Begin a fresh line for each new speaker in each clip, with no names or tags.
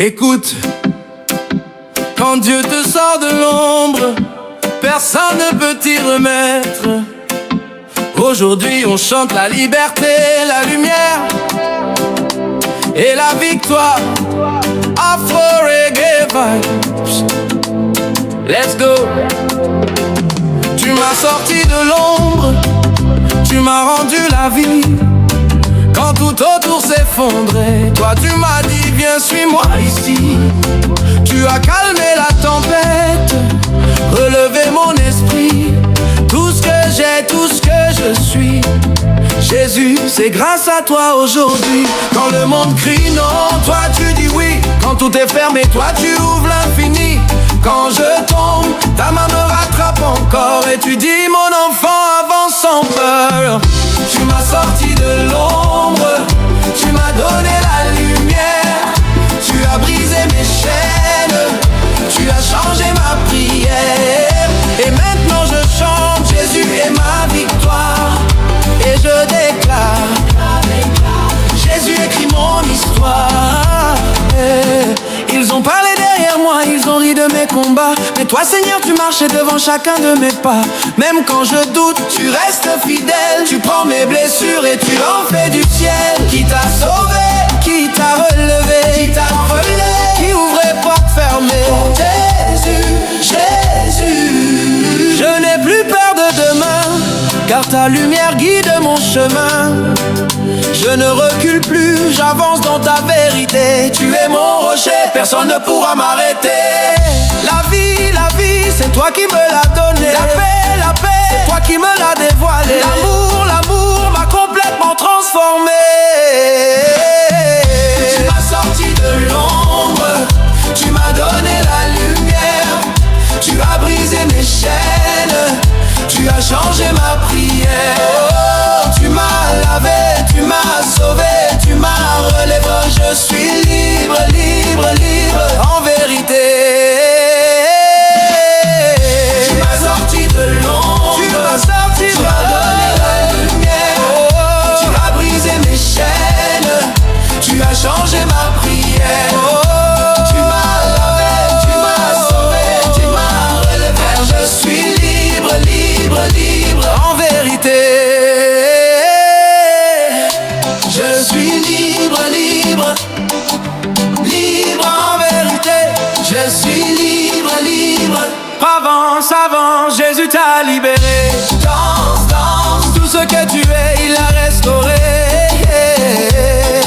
Écoute, quand Dieu te sort de l'ombre, personne ne peut t'y remettre. Aujourd'hui on chante la liberté, la lumière et la victoire. Afro Reggae Vibes, let's go. Tu m'as sorti de l'ombre, tu m'as rendu la vie. Quand tout autour s'effondrait, toi tu m'as dit viens suis-moi ici. Tu as calmé la tempête, relevé mon esprit. Tout ce que j'ai, tout ce que je suis, Jésus, c'est grâce à toi aujourd'hui. Quand le monde crie non, toi tu dis oui. Quand tout est fermé, toi tu ouvres l'infini. Quand je tombe, ta main me rattrape encore et tu dis mon enfant avance sans peur. Tu m'as sorti de l'ombre, tu m'as donné la lumière. Tu as brisé mes chaînes, tu as changé ma prière. Et maintenant je chante, Jésus est ma victoire. Et je déclare, Jésus écrit mon histoire. Ils ont parlé derrière moi, ils ont ri de mes combats. Mais toi Seigneur tu marchais devant chacun de mes pas. Même quand je doute, tu restes fidèle. Tu prends mes blessures et tu en fais du ciel. Qui t'a sauvé, qui t'a relevé, qui t'a relé, qui ouvrait porte fermée. Jésus, Jésus, je n'ai plus peur de demain, car ta lumière guide mon chemin. Je ne recule plus, j'avance dans ta vérité. Tu es mon rocher, personne ne pourra m'arrêter. La vie, c'est toi qui me l'as donné. La paix, c'est toi qui me l'as dévoilé. L'amour m'a complètement transformé. Tu m'as sorti de l'ombre, tu m'as donné la lumière. Tu as brisé mes chaînes, tu as changé ma prière. Tu m'as lavé, tu m'as sauvé, tu m'as relevé. Je suis libre, libre, libre, en vérité. Tu m'as sorti de l'ombre, tu m'as sorti de la lumière. Tu as brisé mes chaînes, tu as changé ma prière. Tu m'as lavé, tu m'as sauvé, tu m'as relevé. Je suis libre, libre, libre, en vérité. Je suis libre, libre, libre en vérité. Je suis libre, libre. Avance, avance, Jésus t'a libéré. Danse, danse, tout ce que tu es, il a restauré.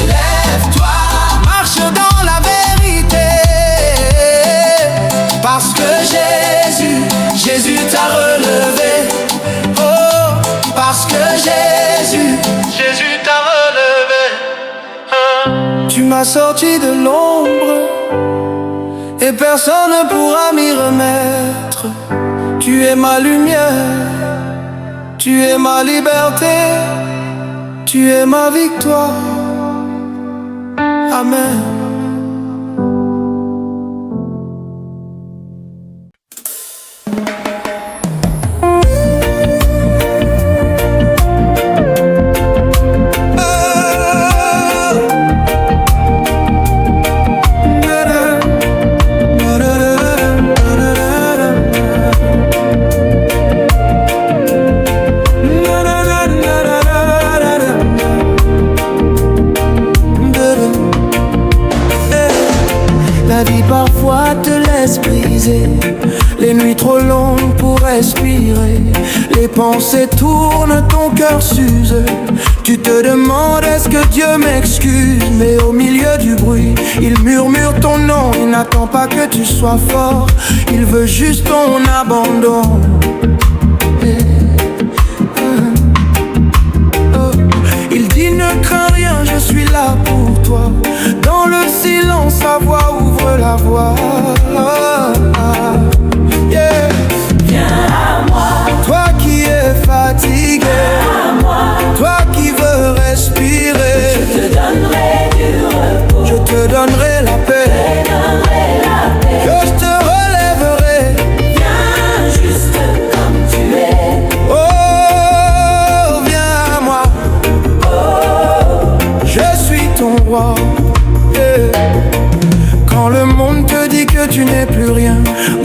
Lève-toi, marche dans la vérité. Parce que Jésus t'a relevé. Oh, parce que Jésus t'a relevé. Tu m'as sorti de l'ombre et personne ne pourra m'y remettre. Tu es ma lumière, tu es ma liberté, tu es ma victoire. Amen.
La vie parfois te laisse briser, les nuits trop longues pour respirer. Les pensées tournent, ton cœur s'use. Tu te demandes est-ce que Dieu m'excuse. Mais au milieu du bruit, il murmure ton nom. Il n'attend pas que tu sois fort, il veut juste ton abandon. Il dit ne crains rien, je suis là pour toi. Dans le silence, sa voix ouvre la voie. Yeah.
Viens à moi,
Toi qui es fatigué,
viens à moi,
toi qui veux respirer,
je te donnerai du repos,
je te donnerai la paix,
je te donnerai la paix.
je te relèverai.
Viens juste comme tu es,
Oh, viens à moi, je suis ton roi. Yeah. Quand que tu n'es plus rien.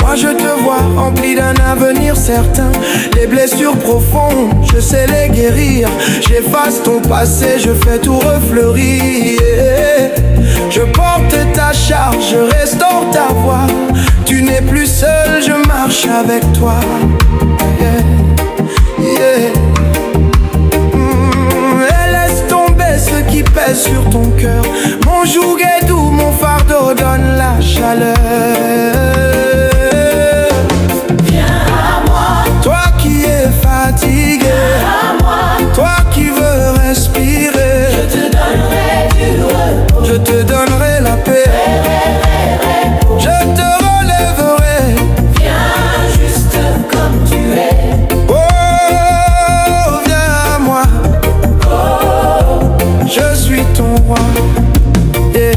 Moi je te vois rempli d'un avenir certain. Les blessures profondes, je sais les guérir. J'efface ton passé, je fais tout refleurir. Je porte ta charge, je restaure ta voix. Tu n'es plus seul, je marche avec toi. Et laisse tomber ce qui pèse sur ton cœur. Mon joug est doux, mon fardeau donne la chaleur.
Viens à moi,
toi qui es fatigué,
viens à moi,
toi qui veux respirer.
je te donnerai du repos,
Je te donnerai la paix, je te relèverai.
viens juste comme tu es.
Oh, viens à moi, je suis ton roi. Yeah.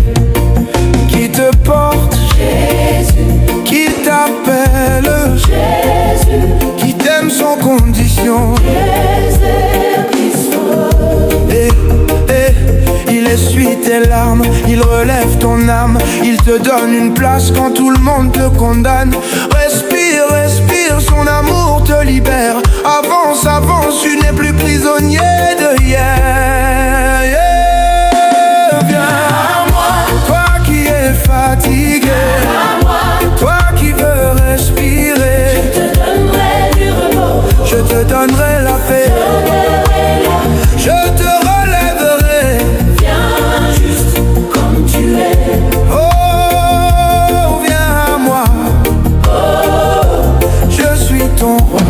Qui te porte,
Jésus,
qui t'appelle,
Jésus,
qui t'aime sans condition. Il essuie tes larmes, il relève ton âme. Il te donne une place quand tout le monde te condamne. Respire, respire, son amour te libère. Avance, avance, tu n'es plus prisonnier de hier. Yeah. Viens à moi, toi qui es fatigué,
à moi,
toi qui veux respirer.
je te donnerai du repos,
Je te donnerai la paix, je te relèverai.
viens juste comme tu es.
Oh, viens à moi, je suis ton roi.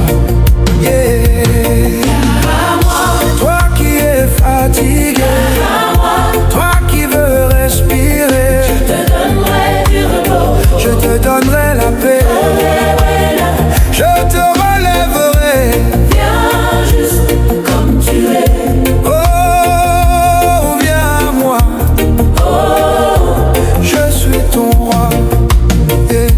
Yeah. Toi qui es fatigué, toi qui veux respirer.
Je te donnerai du repos,
Je te donnerai la paix, je te relèverai.
viens juste comme tu es.
Oh, viens à moi, je suis ton roi. Yeah.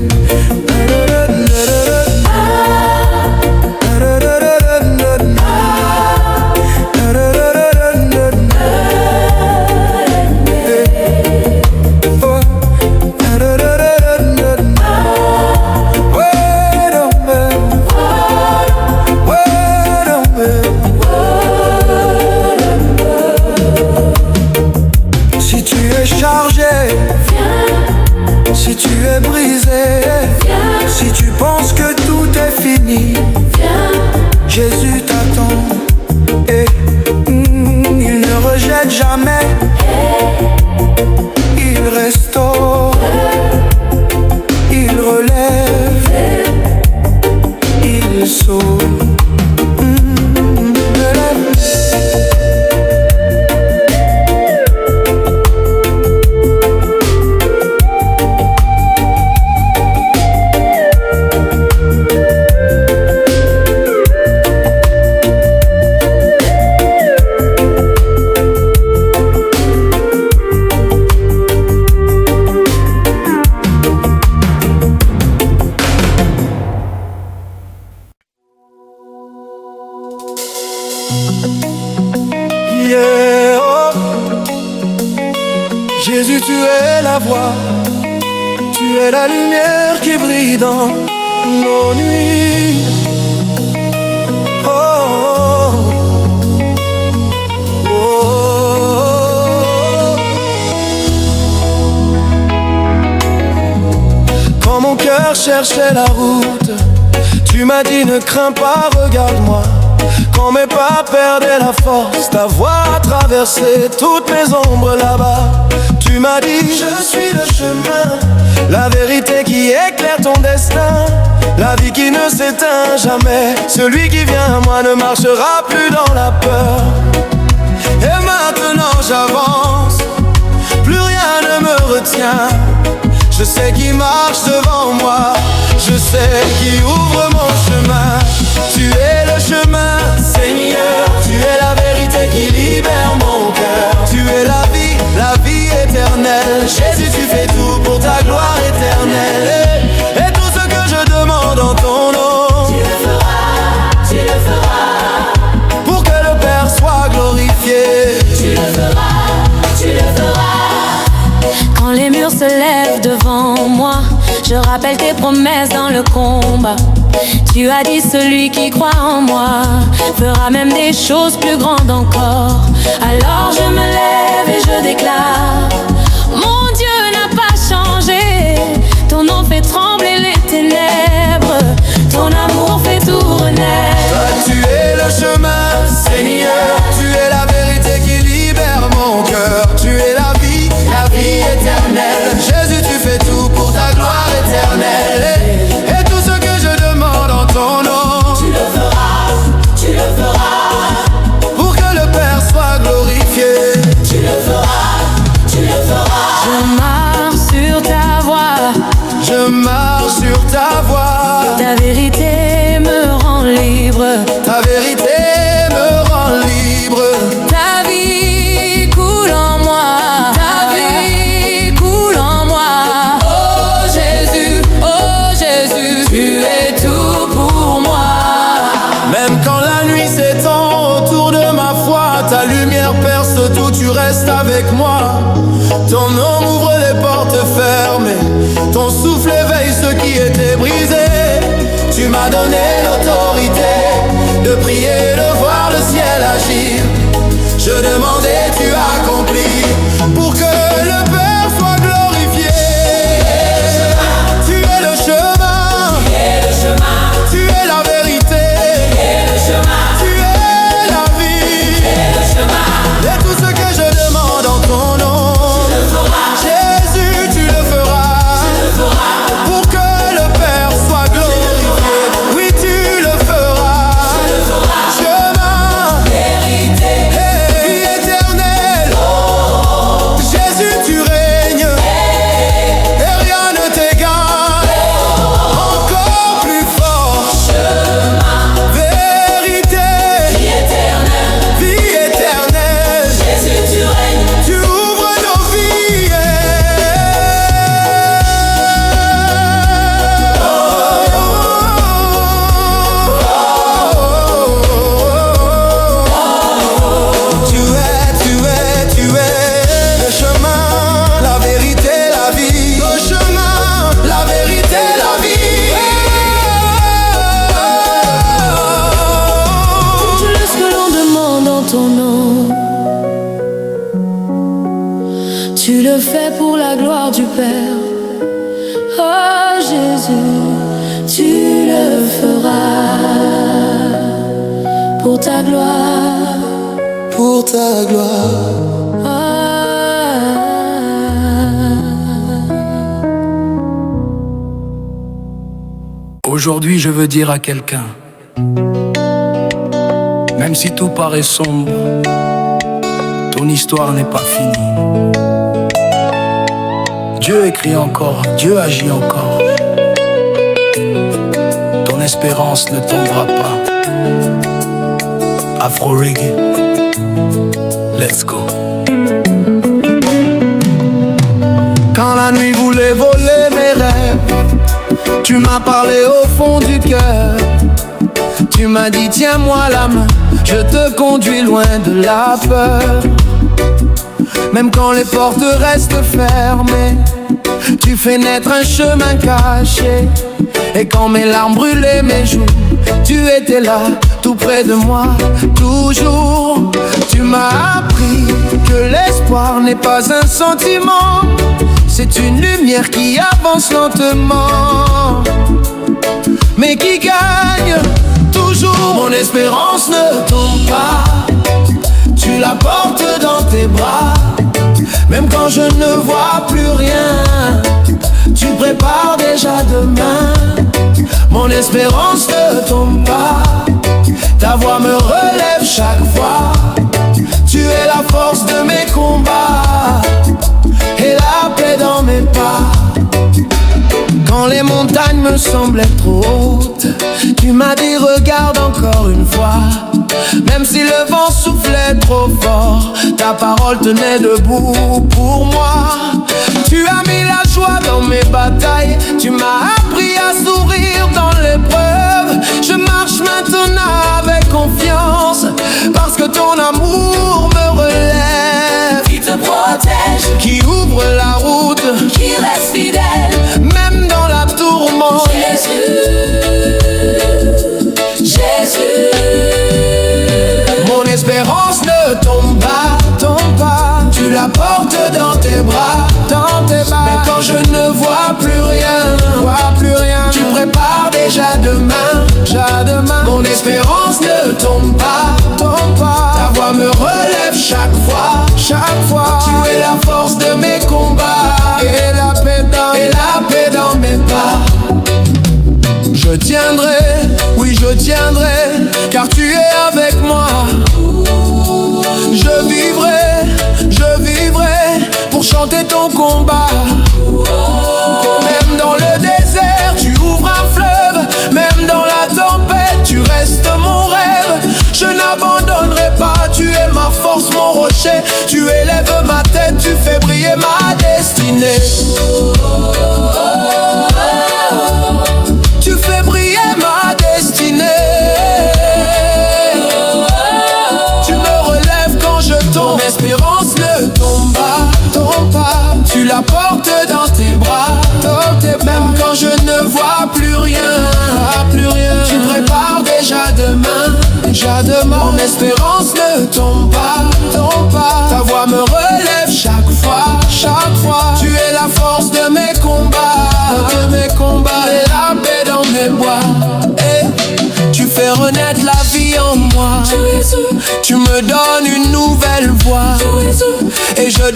Si tu es chargé, si tu es brisé, si tu penses que tout est fini, Jésus t'attend. Et il ne rejette jamais, il restaure, il relève, il sauve. Yeah, oh. Jésus, tu es la voix, tu es la lumière qui brille dans nos nuits. Oh, oh, oh. Quand mon cœur cherchait la route, tu m'as dit ne crains pas, regarde-moi. Quand mes pas perdaient la force, ta voix a traversé toutes mes ombres là-bas. Tu m'as dit, je suis le chemin, la vérité qui éclaire ton destin, la vie qui ne s'éteint jamais. Celui qui vient à moi ne marchera plus dans la peur. Et maintenant j'avance, plus rien ne me retient. Je sais qui marche devant moi, je sais qui ouvre mon chemin. Tu es le chemin, Seigneur, tu es la vérité qui libère mon cœur. Tu es la vie éternelle. Jésus, tu fais tout pour ta gloire éternelle. Et tout ce que je demande en ton nom,
Tu le feras, tu le feras.
pour que le Père soit glorifié.
Tu le feras, tu le feras.
Quand les murs se lèvent devant moi, Je rappelle tes promesses dans le combat. Tu as dit celui qui croit en moi fera même des choses plus grandes encore. Alors je me lève et je déclare: mon Dieu n'a pas changé. Ton nom fait trembler les ténèbres. Ton amour fait tout renaître.
Toi, tu es le chemin, Seigneur. Tu es la vérité qui libère mon cœur. Tu es la vie éternelle. Jésus, tu fais tout pour ta gloire éternelle. Et tout ce que je demande en ton nom,
Tu le feras, tu le feras.
pour que le Père soit glorifié.
Tu le feras, tu le feras.
Je marche sur ta voie.
Je marche sur ta voie.
Ta vérité me rend libre.
Ta vérité me rend libre.
Ta vie coule en moi. Ta vie coule en moi. Oh Jésus, tu es tout pour moi.
Même quand la nuit s'étend autour de ma foi, ta lumière perce tout, tu restes avec moi. Ton nom ouvre les portes fermées, ton souffle éveille ceux qui étaient brisés. Tu m'as donné l'autorité de prier, de voir le ciel agir. Je demandais, tu accomplis, pour que le Père soit glorifié. Tu es le chemin, tu es la vérité, tu es la vie, et tout ce que je demande en ton nom, Jésus, tu le feras, pour que le Père soit glorifié. Oui, tu le feras, chemin, vie éternelle. Jésus, tu règnes, et rien ne t'égale. Encore plus fort, vérité, vie éternelle.
Jésus, tu règnes.
Tu ouvres nos vies. Tu es le chemin, la vérité, la vie. Le chemin, la vérité, la vie.
Tout ce que l'on demande en ton nom, tu le fais pour la gloire du Père. Oh Jésus, tu le feras pour ta gloire.
Pour ta gloire.
Ah.
Aujourd'hui, je veux dire à quelqu'un, même si tout paraît sombre, ton histoire n'est pas finie. Dieu écrit encore, Dieu agit encore. Ton espérance ne tombera pas. Afro Reggae, let's go. Quand la nuit voulait voler mes rêves, tu m'as parlé au fond du cœur. Tu m'as dit tiens-moi la main, je te conduis loin de la peur. Même quand les portes restent fermées, tu fais naître un chemin caché. Et quand mes larmes brûlaient mes joues, tu étais là, tout près de moi, toujours. Tu m'as appris que l'espoir n'est pas un sentiment, c'est une lumière qui avance lentement, mais qui gagne toujours. Mon espérance ne tombe pas, tu la portes dans tes bras. Même quand je ne vois plus rien, tu prépares déjà demain. Mon espérance ne tombe pas, ta voix me relève chaque fois. Tu es la force de mes combats et la paix dans mes pas. Quand les montagnes me semblaient trop hautes, tu m'as dit regarde encore une fois. Même si le vent soufflait trop fort, ta parole tenait debout pour moi. Tu as mis la joie dans mes batailles, tu m'as appris à sourire dans l'épreuve. Je marche maintenant avec confiance, parce que ton amour me relève,
Qui te protège,
qui ouvre la route,
qui reste fidèle.
même dans la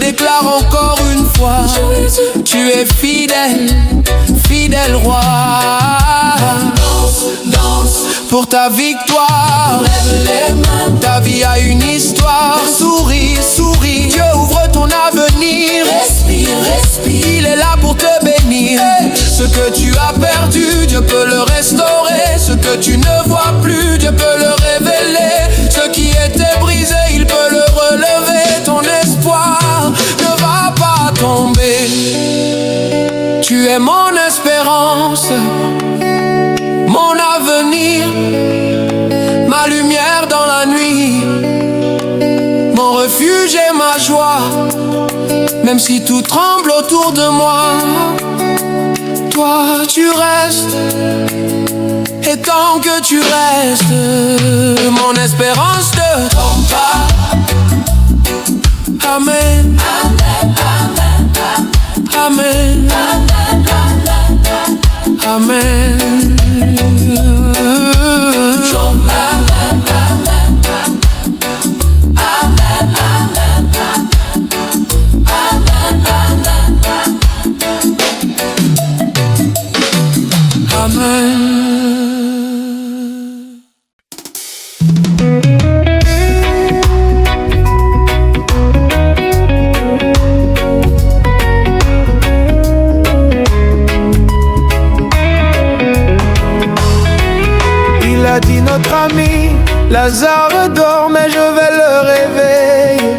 déclare encore une fois, tu es fidèle, fidèle roi. Danse pour ta victoire, lève les mains, ta vie a une histoire. Souris, souris, Dieu ouvre ton avenir. Respire, respire, il est là pour te bénir. Ce que tu as perdu, Dieu peut le restaurer. Ce que tu ne vois plus, Dieu peut le révéler. Ce qui était brisé, il peut le relever. Ton espoir ne va pas tomber. Tu es mon espérance, mon avenir, ma lumière dans la nuit, mon refuge et ma joie. Même si tout tremble autour de moi, toi tu restes. Et tant que tu restes, mon espérance ne tombe pas. Amen, amen, amen.
Il a dit notre ami, Lazare dort mais je vais le réveiller.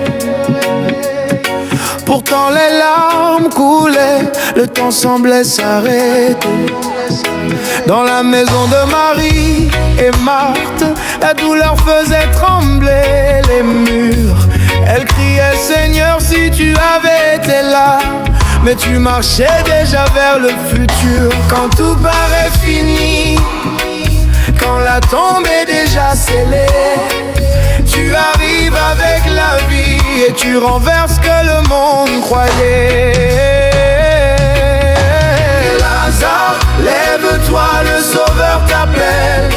Pourtant les larmes coulaient, le temps semblait s'arrêter. Dans la maison de Marie et Marthe, la douleur faisait trembler les murs. Elle criait Seigneur si tu avais été là, mais tu marchais déjà vers le futur. Quand tout paraît fini, quand la tombe est déjà scellée, tu arrives avec la vie et tu renverses ce que le monde croyait. Lazare, lève-toi, le Sauveur t'appelle.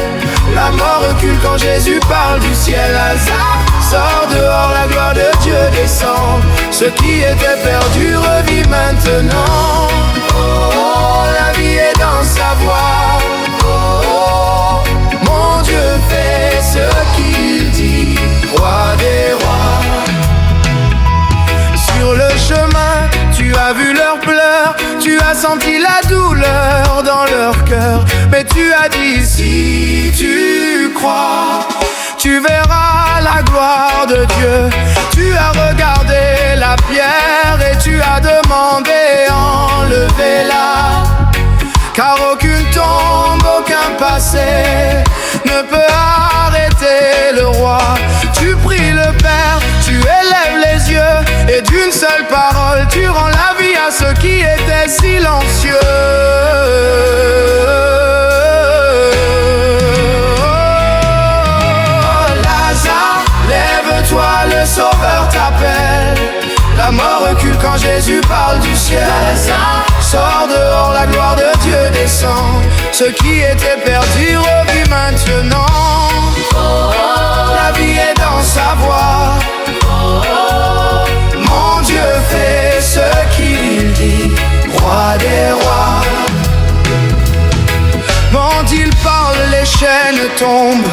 La mort recule quand Jésus parle du ciel. Lazare, sors dehors, la gloire de Dieu descend. Ce qui était perdu revit maintenant. Oh, la vie est dans sa voix. Oh, mon Dieu fait ce qu'il dit, roi des rois. Sur le chemin, tu as vu leurs pleurs, tu as senti la douleur dans leur cœur. Mais tu as dit si tu crois, tu verras la gloire de Dieu. Tu as regardé la pierre et tu as demandé enlevez-la. Car aucune tombe, aucun passé ne peut arrêter le roi. Tu pries le Père, tu élèves les yeux, et d'une seule parole tu rends la vie à ceux qui étaient silencieux. Oh, Lazare, lève-toi, le Sauveur t'appelle. La mort recule quand Jésus parle du ciel. Lazare, sors dehors, la gloire de Dieu descend. Ce qui était perdu revit maintenant. Oh, la vie est dans sa voix. Oh, mon Dieu fait ce qu'il dit, roi des rois. Quand il parle, les chaînes tombent.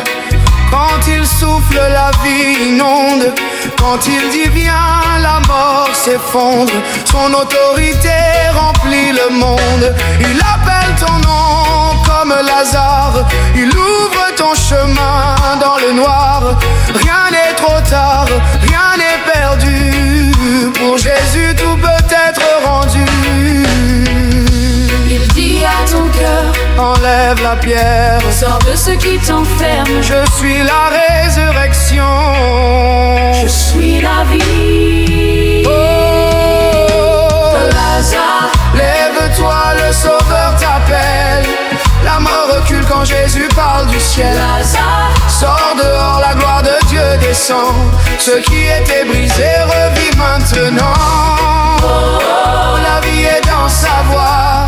Quand il souffle, la vie inonde. Quand il dit viens, la mort s'effondre. Son autorité remplit le monde. Il appelle ton nom comme Lazare. Il ouvre ton chemin dans le noir. Rien n'est trop tard, rien n'est perdu. Pour Jésus tout peut être rendu.
Il dit à ton cœur,
enlève la pierre,
sors de ce qui t'enferme.
Je suis la résurrection,
je suis la vie.
Oh,
Lazare,
lève-toi, le Sauveur t'appelle. La mort recule quand Jésus parle du ciel.
Lazare,
sors dehors, la gloire de Dieu descend. Ce qui était brisé revit maintenant. Oh, la vie est dans sa voix.